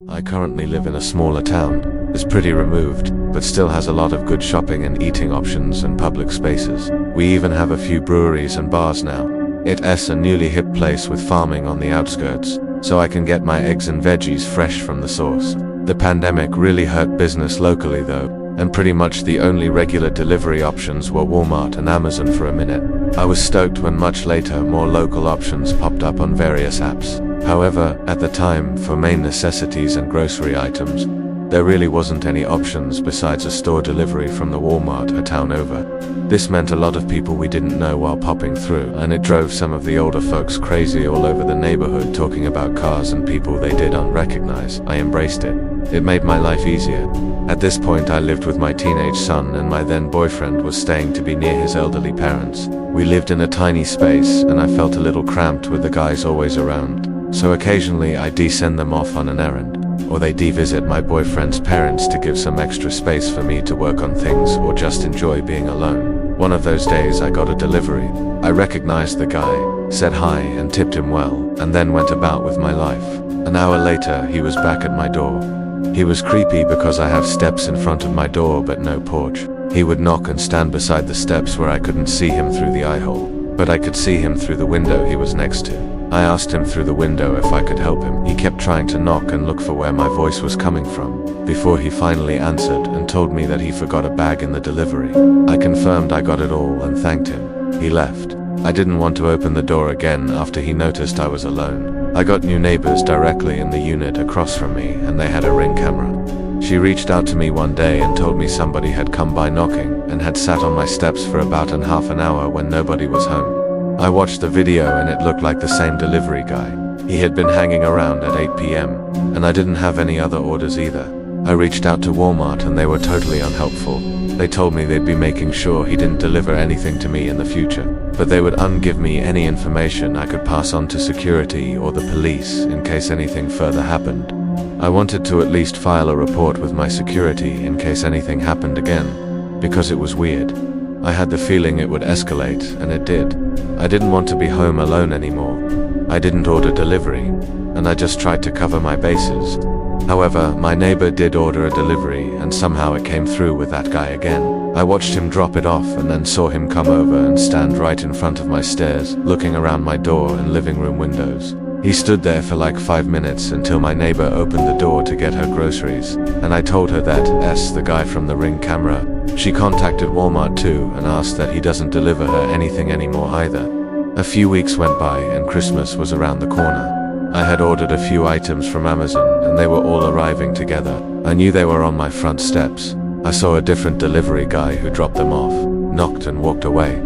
I currently live in a smaller town. It's pretty removed, but still has a lot of good shopping and eating options and public spaces. We even have a few breweries and bars now. It's a newly hip place with farming on the outskirts, so I can get my eggs and veggies fresh from the source. The pandemic really hurt business locally though, and pretty much the only regular delivery options were Walmart and Amazon for a minute. I was stoked when much later more local options popped up on various apps. However, at the time, for main necessities and grocery items, there really wasn't any options besides a store delivery from the Walmart a town over. This meant a lot of people we didn't know while popping through, and it drove some of the older folks crazy all over the neighborhood talking about cars and people they didn't recognize. I embraced it. It made my life easier. At this point I lived with my teenage son, and my then boyfriend was staying to be near his elderly parents. We lived in a tiny space, and I felt a little cramped with the guys always around. So occasionally I send them off on an errand, or they visit my boyfriend's parents to give some extra space for me to work on things or just enjoy being alone. One of those days I got a delivery. I recognized the guy, said hi and tipped him well, and then went about with my life. An hour later he was back at my door. He was creepy because I have steps in front of my door but no porch. He would knock and stand beside the steps where I couldn't see him through the eye hole, but I could see him through the window he was next to. I asked him through the window if I could help him. He kept trying to knock and look for where my voice was coming from, before he finally answered and told me that he forgot a bag in the delivery. I confirmed I got it all and thanked him. He left. I didn't want to open the door again after he noticed I was alone. I got new neighbors directly in the unit across from me, and they had a Ring camera. She reached out to me one day and told me somebody had come by knocking and had sat on my steps for about half an hour when nobody was home. I watched the video and it looked like the same delivery guy. He had been hanging around at 8 p.m. and I didn't have any other orders either. I reached out to Walmart and they were totally unhelpful. They told me they'd be making sure he didn't deliver anything to me in the future, but they would give me any information I could pass on to security or the police in case anything further happened. I wanted to at least file a report with my security in case anything happened again, because it was weird. I had the feeling it would escalate, and it did. I didn't want to be home alone anymore. I didn't order delivery, and I just tried to cover my bases. However, my neighbor did order a delivery, and somehow it came through with that guy again. I watched him drop it off and then saw him come over and stand right in front of my stairs, looking around my door and living room windows. He stood there for like 5 minutes until my neighbor opened the door to get her groceries, and I told her that the guy from the Ring camera. She contacted Walmart too and asked that he doesn't deliver her anything anymore either. A few weeks went by and Christmas was around the corner. I had ordered a few items from Amazon and they were all arriving together. I knew they were on my front steps. I saw a different delivery guy who dropped them off, knocked and walked away.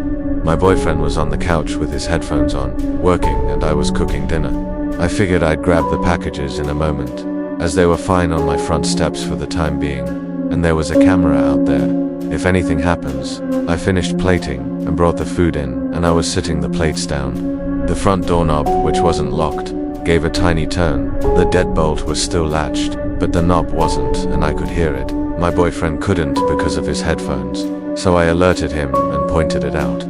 My boyfriend was on the couch with his headphones on, working, and I was cooking dinner. I figured I'd grab the packages in a moment, as they were fine on my front steps for the time being, and there was a camera out there. If anything happens. I finished plating and brought the food in, and I was sitting the plates down. The front doorknob, which wasn't locked, gave a tiny turn. The deadbolt was still latched, but the knob wasn't, and I could hear it. My boyfriend couldn't because of his headphones, so I alerted him and pointed it out.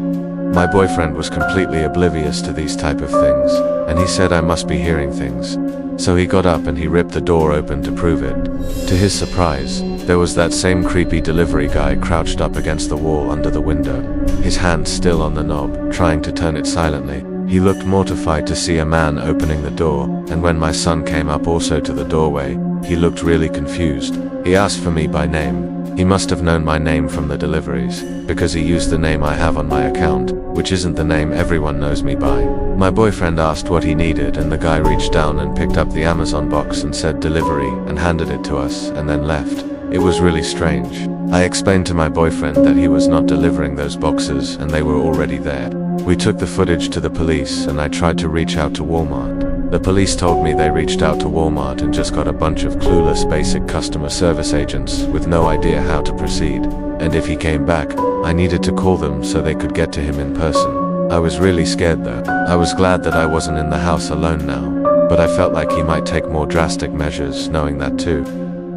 My boyfriend was completely oblivious to these type of things, and he said I must be hearing things. So he got up and he ripped the door open to prove it. To his surprise, there was that same creepy delivery guy crouched up against the wall under the window, his hand still on the knob, trying to turn it silently. He looked mortified to see a man opening the door, and when my son came up also to the doorway, he looked really confused. He asked for me by name. He must have known my name from the deliveries, because he used the name I have on my account, which isn't the name everyone knows me by. My boyfriend asked what he needed, and the guy reached down and picked up the Amazon box and said delivery and handed it to us and then left. It was really strange. I explained to my boyfriend that he was not delivering those boxes and they were already there. We took the footage to the police and I tried to reach out to Walmart. The police told me they reached out to Walmart and just got a bunch of clueless basic customer service agents with no idea how to proceed. And if he came back, I needed to call them so they could get to him in person. I was really scared though. I was glad that I wasn't in the house alone now, but I felt like he might take more drastic measures knowing that too.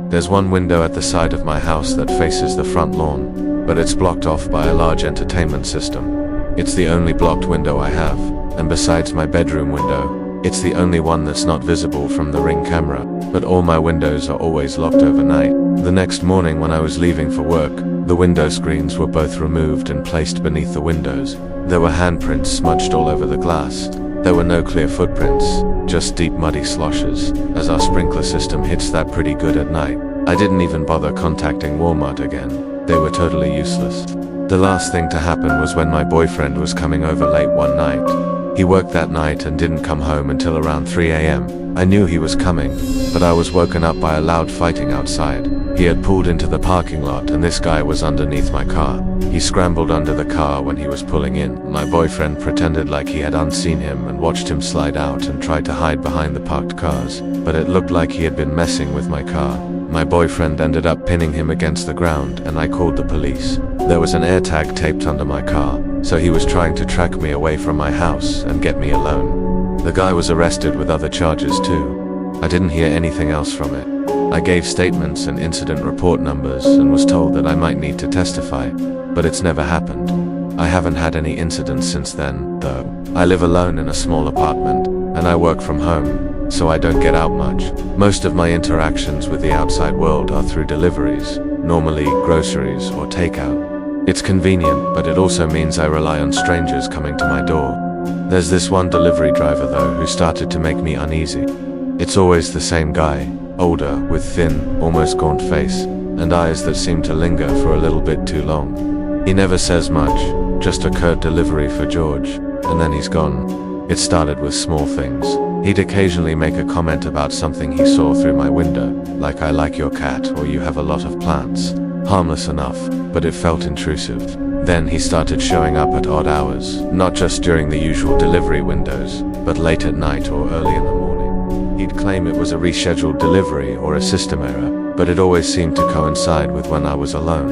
There's one window at the side of my house that faces the front lawn, but it's blocked off by a large entertainment system. It's the only blocked window I have, and besides my bedroom window, it's the only one that's not visible from the Ring camera. but all my windows are always locked overnight. The next morning when I was leaving for work, the window screens were both removed and placed beneath the windows. There were handprints smudged all over the glass. There were no clear footprints, just deep muddy sloshes, as our sprinkler system hits that pretty good at night. I didn't even bother contacting Walmart again. They were totally useless. The last thing to happen was when my boyfriend was coming over late one night. He worked that night and didn't come home until around 3 a.m. I knew he was coming, but I was woken up by a loud fighting outside. He had pulled into the parking lot and this guy was underneath my car. He scrambled under the car when he was pulling in. My boyfriend pretended like he had unseen him and watched him slide out and tried to hide behind the parked cars, but it looked like he had been messing with my car. My boyfriend ended up pinning him against the ground and I called the police. There was an AirTag taped under my car, so he was trying to track me away from my house and get me alone. The guy was arrested with other charges too. I didn't hear anything else from it. I gave statements and incident report numbers and was told that I might need to testify, but it's never happened. I haven't had any incidents since then, though. I live alone in a small apartment, and I work from home, so I don't get out much. Most of my interactions with the outside world are through deliveries, normally groceries or takeout. It's convenient, but it also means I rely on strangers coming to my door. There's this one delivery driver though who started to make me uneasy. It's always the same guy, older, with thin, almost gaunt face, and eyes that seem to linger for a little bit too long. He never says much, just a curt delivery for George, and then he's gone. It started with small things. He'd occasionally make a comment about something he saw through my window, like I like your cat or you have a lot of plants. Harmless enough, but it felt intrusive. Then he started showing up at odd hours, not just during the usual delivery windows, but late at night or early in the morning. He'd claim it was a rescheduled delivery or a system error, but it always seemed to coincide with when I was alone.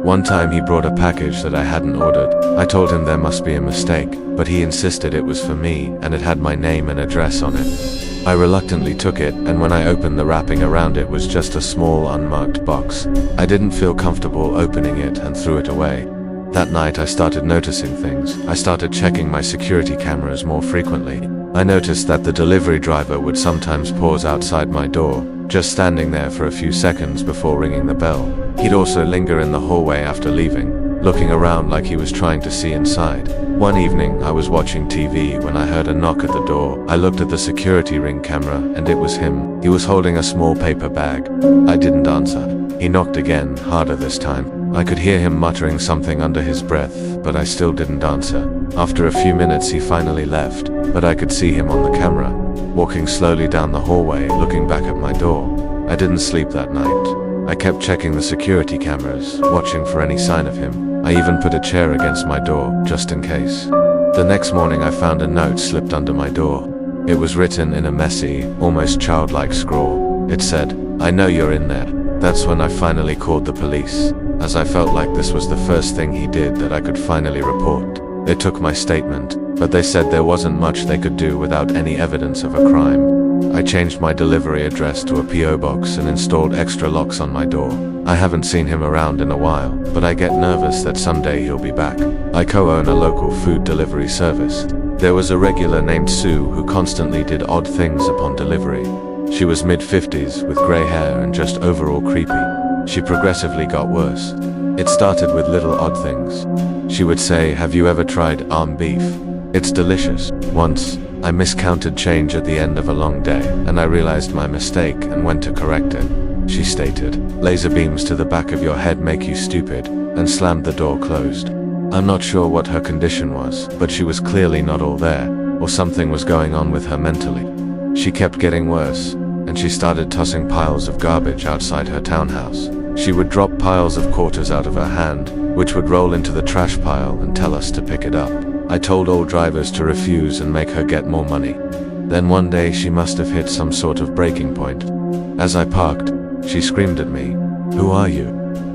One time he brought a package that I hadn't ordered. I told him there must be a mistake, but he insisted it was for me and it had my name and address on it. I reluctantly took it, and when I opened the wrapping around it was just a small unmarked box. I didn't feel comfortable opening it and threw it away. That night I started noticing things. I started checking my security cameras more frequently. I noticed that the delivery driver would sometimes pause outside my door, just standing there for a few seconds before ringing the bell. He'd also linger in the hallway after leaving, looking around like he was trying to see inside. One evening, I was watching TV when I heard a knock at the door. I looked at the security ring camera, and it was him. He was holding a small paper bag. I didn't answer. He knocked again, harder this time. I could hear him muttering something under his breath, but I still didn't answer. After a few minutes he finally left, but I could see him on the camera, walking slowly down the hallway, looking back at my door. I didn't sleep that night. I kept checking the security cameras, watching for any sign of him. I even put a chair against my door, just in case. The next morning I found a note slipped under my door. It was written in a messy, almost childlike scrawl. It said, "I know you're in there." That's when I finally called the police, as I felt like this was the first thing he did that I could finally report. They took my statement, but they said there wasn't much they could do without any evidence of a crime. I changed my delivery address to a PO box and installed extra locks on my door. I haven't seen him around in a while, but I get nervous that someday he'll be back. I co-own a local food delivery service. There was a regular named Sue who constantly did odd things upon delivery. She was mid-50s with grey hair and just overall creepy. She progressively got worse. It started with little odd things. She would say, "Have you ever tried arm beef? It's delicious." Once, I miscounted change at the end of a long day, and I realized my mistake and went to correct it. She stated, "Laser beams to the back of your head make you stupid," and slammed the door closed. I'm not sure what her condition was, but she was clearly not all there, or something was going on with her mentally. She kept getting worse, and she started tossing piles of garbage outside her townhouse. She would drop piles of quarters out of her hand, which would roll into the trash pile and tell us to pick it up. I told all drivers to refuse and make her get more money. Then one day she must have hit some sort of breaking point. As I parked, she screamed at me, "Who are you?"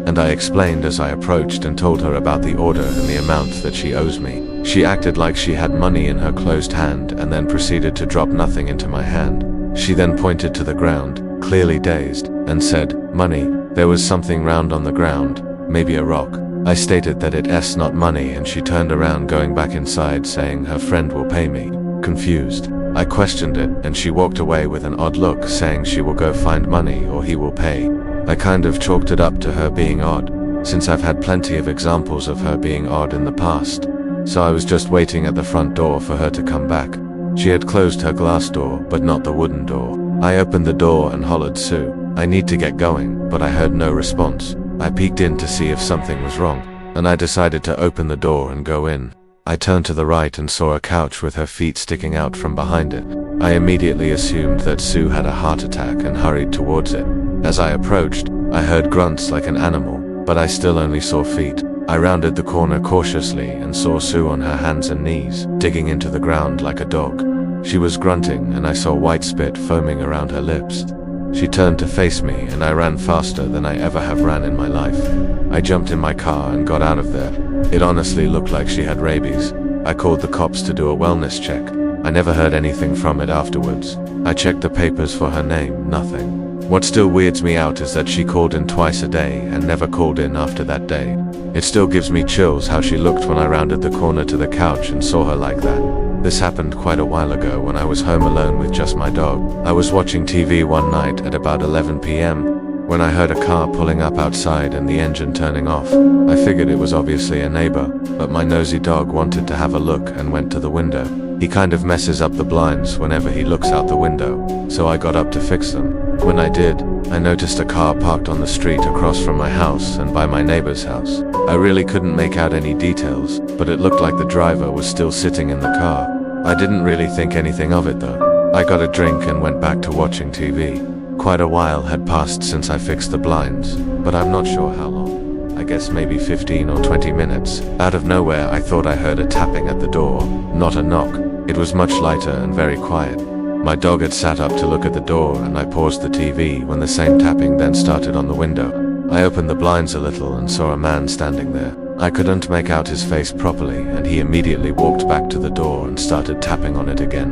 And I explained as I approached and told her about the order and the amount that she owes me. She acted like she had money in her closed hand and then proceeded to drop nothing into my hand. She then pointed to the ground, clearly dazed, and said, "Money." There was something round on the ground, maybe a rock. I stated that it's not money, and she turned around going back inside saying her friend will pay me. Confused, I questioned it, and she walked away with an odd look, saying she will go find money or he will pay. I kind of chalked it up to her being odd, since I've had plenty of examples of her being odd in the past. So I was just waiting at the front door for her to come back. She had closed her glass door, but not the wooden door. I opened the door and hollered Sue, I need to get going, but I heard no response. I peeked in to see if something was wrong, and I decided to open the door and go in. I turned to the right and saw a couch with her feet sticking out from behind it. I immediately assumed that Sue had a heart attack and hurried towards it. As I approached, I heard grunts like an animal, but I still only saw feet. I rounded the corner cautiously and saw Sue on her hands and knees, digging into the ground like a dog. She was grunting, and I saw white spit foaming around her lips. She turned to face me, and I ran faster than I ever have ran in my life. I jumped in my car and got out of there. It honestly looked like she had rabies. I called the cops to do a wellness check. I never heard anything from it afterwards. I checked the papers for her name, nothing. What still weirds me out is that she called in twice a day and never called in after that day. It still gives me chills how she looked when I rounded the corner to the couch and saw her like that. This happened quite a while ago when I was home alone with just my dog. I was watching TV one night at about 11 p.m. when I heard a car pulling up outside and the engine turning off. I figured it was obviously a neighbor, but my nosy dog wanted to have a look and went to the window. He kind of messes up the blinds whenever he looks out the window, so I got up to fix them. When I did, I noticed a car parked on the street across from my house and by my neighbor's house. I really couldn't make out any details, but it looked like the driver was still sitting in the car. I didn't really think anything of it though. I got a drink and went back to watching TV. Quite a while had passed since I fixed the blinds, but I'm not sure how long. I guess maybe 15 or 20 minutes. Out of nowhere, I thought I heard a tapping at the door, not a knock. It was much lighter and very quiet. My dog had sat up to look at the door, and I paused the TV when the same tapping then started on the window. I opened the blinds a little and saw a man standing there. I couldn't make out his face properly, and he immediately walked back to the door and started tapping on it again.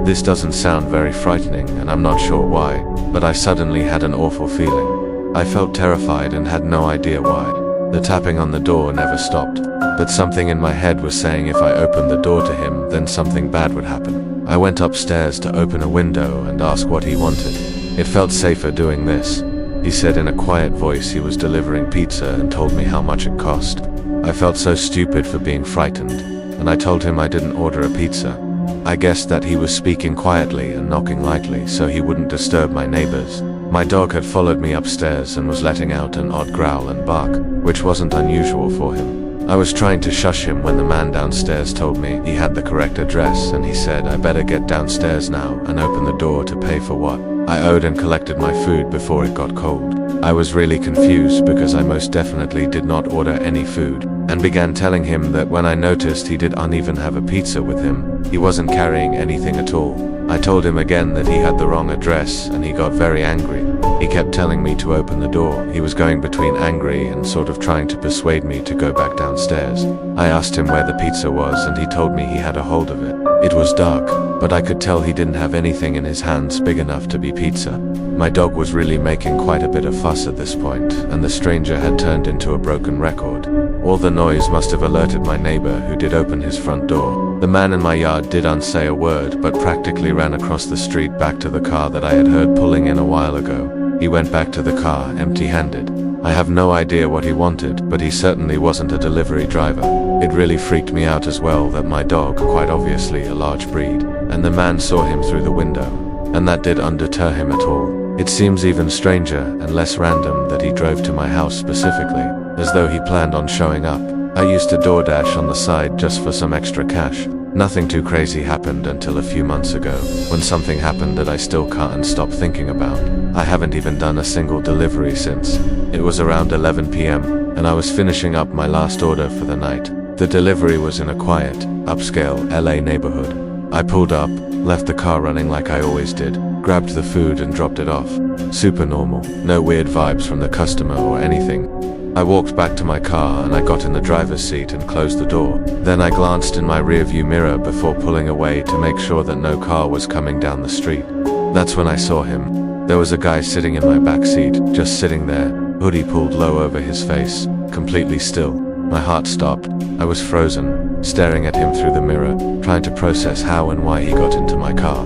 This doesn't sound very frightening, and I'm not sure why, but I suddenly had an awful feeling. I felt terrified and had no idea why. The tapping on the door never stopped, but something in my head was saying if I opened the door to him, then something bad would happen. I went upstairs to open a window and ask what he wanted. It felt safer doing this. He said in a quiet voice he was delivering pizza and told me how much it cost. I felt so stupid for being frightened, and I told him I didn't order a pizza. I guessed that he was speaking quietly and knocking lightly so he wouldn't disturb my neighbors. My dog had followed me upstairs and was letting out an odd growl and bark, which wasn't unusual for him. I was trying to shush him when the man downstairs told me he had the correct address, and he said I better get downstairs now and open the door to pay for what I owed and collected my food before it got cold. I was really confused because I most definitely did not order any food, and began telling him that when I noticed he didn't even have a pizza with him, he wasn't carrying anything at all. I told him again that he had the wrong address, and he got very angry. He kept telling me to open the door. He was going between angry and sort of trying to persuade me to go back downstairs. I asked him where the pizza was, and he told me he had a hold of it. It was dark, but I could tell he didn't have anything in his hands big enough to be pizza. My dog was really making quite a bit of fuss at this point, and the stranger had turned into a broken record. All the noise must have alerted my neighbor, who did open his front door. The man in my yard didn't say a word, but practically ran across the street back to the car that I had heard pulling in a while ago. He went back to the car empty-handed. I have no idea what he wanted, but he certainly wasn't a delivery driver. It really freaked me out as well that my dog, quite obviously a large breed, and the man saw him through the window, and that didn't deter him at all. It seems even stranger and less random that he drove to my house specifically, as though he planned on showing up. I used to DoorDash on the side just for some extra cash. Nothing too crazy happened until a few months ago, when something happened that I still can't stop thinking about. I haven't even done a single delivery since. It was around 11 p.m, and I was finishing up my last order for the night. The delivery was in a quiet, upscale LA neighborhood. I pulled up, left the car running like I always did, grabbed the food and dropped it off. Super normal, no weird vibes from the customer or anything. I walked back to my car and I got in the driver's seat and closed the door. Then I glanced in my rearview mirror before pulling away to make sure that no car was coming down the street. That's when I saw him. There was a guy sitting in my back seat, just sitting there, hoodie pulled low over his face, completely still. My heart stopped. I was frozen, staring at him through the mirror, trying to process how and why he got into my car.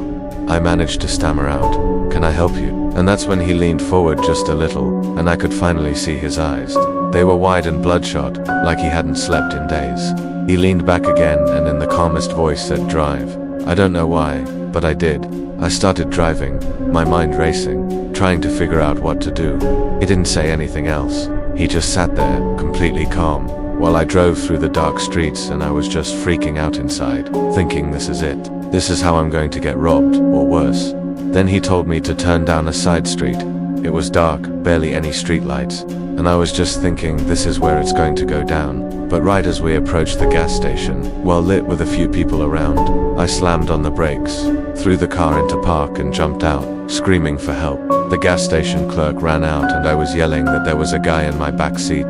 I managed to stammer out, "Can I help you?" And that's when he leaned forward just a little, and I could finally see his eyes. They were wide and bloodshot, like he hadn't slept in days. He leaned back again and in the calmest voice said, "Drive." I don't know why, but I did. I started driving, my mind racing, trying to figure out what to do. He didn't say anything else. He just sat there, completely calm, while I drove through the dark streets, and I was just freaking out inside, thinking this is it. This is how I'm going to get robbed, or worse. Then he told me to turn down a side street. It was dark, barely any streetlights, and I was just thinking this is where it's going to go down. But right as we approached the gas station, well lit with a few people around, I slammed on the brakes, threw the car into park and jumped out, screaming for help. The gas station clerk ran out and I was yelling that there was a guy in my back seat.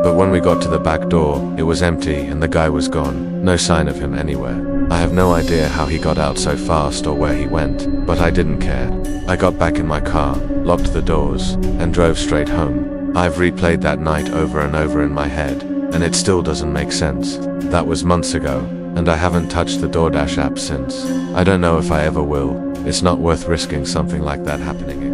But when we got to the back door, it was empty and the guy was gone. No sign of him anywhere. I have no idea how he got out so fast or where he went, but I didn't care. I got back in my car, locked the doors, and drove straight home. I've replayed that night over and over in my head, and it still doesn't make sense. That was months ago, and I haven't touched the DoorDash app since. I don't know if I ever will. It's not worth risking something like that happening again.